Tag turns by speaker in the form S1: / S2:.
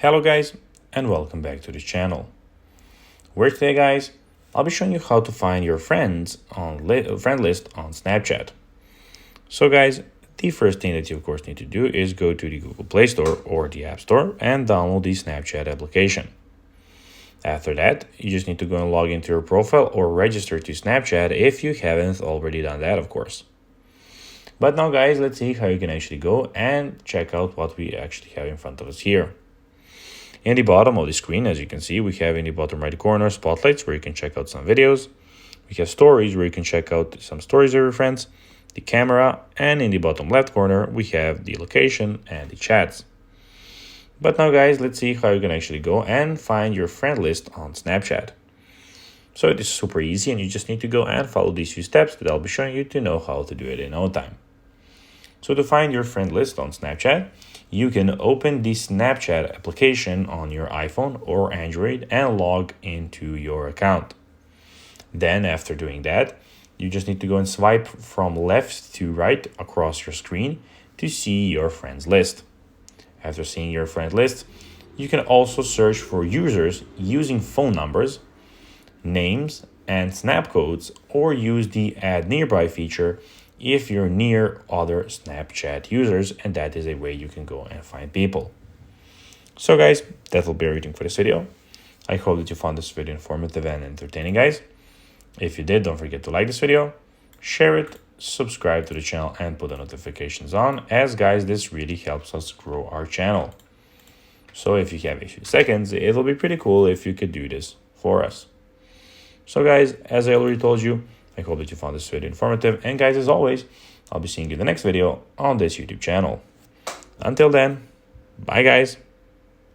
S1: Hello guys, and welcome back to the channel. Where today guys, I'll be showing you how to find your friends on friend list on Snapchat. So guys, the first thing that you of course need to do is go to the Google Play Store or the App Store and download the Snapchat application. After that, you just need to go and log into your profile or register to Snapchat if you haven't already done that, of course. But now guys, let's see how you can actually go and check out what we actually have in front of us here. In the bottom of the screen, as you can see, we have in the bottom right corner spotlights where you can check out some videos. We have stories where you can check out some stories of your friends, the camera, and in the bottom left corner, we have the location and the chats. But now guys, let's see how you can actually go and find your friend list on Snapchat. So it is super easy and you just need to go and follow these few steps that I'll be showing you to know how to do it in no time. So to find your friend list on Snapchat, you can open the Snapchat application on your iPhone or Android and log into your account. Then after doing that, you just need to go and swipe from left to right across your screen to see your friends list. After seeing your friend list, you can also search for users using phone numbers, names, and snap codes, or use the Add Nearby feature if you're near other Snapchat users, and that is a way you can go and find people. So guys, that will be everything for this video. I hope that you found this video informative and entertaining, guys. If you did, don't forget to like this video, share it, subscribe to the channel, and put the notifications on, as guys, this really helps us grow our channel. So if you have a few seconds, it'll be pretty cool if you could do this for us. So guys, as I already told you, I hope that you found this video informative, and guys, as always, I'll be seeing you in the next video on this YouTube channel. Until then, bye guys.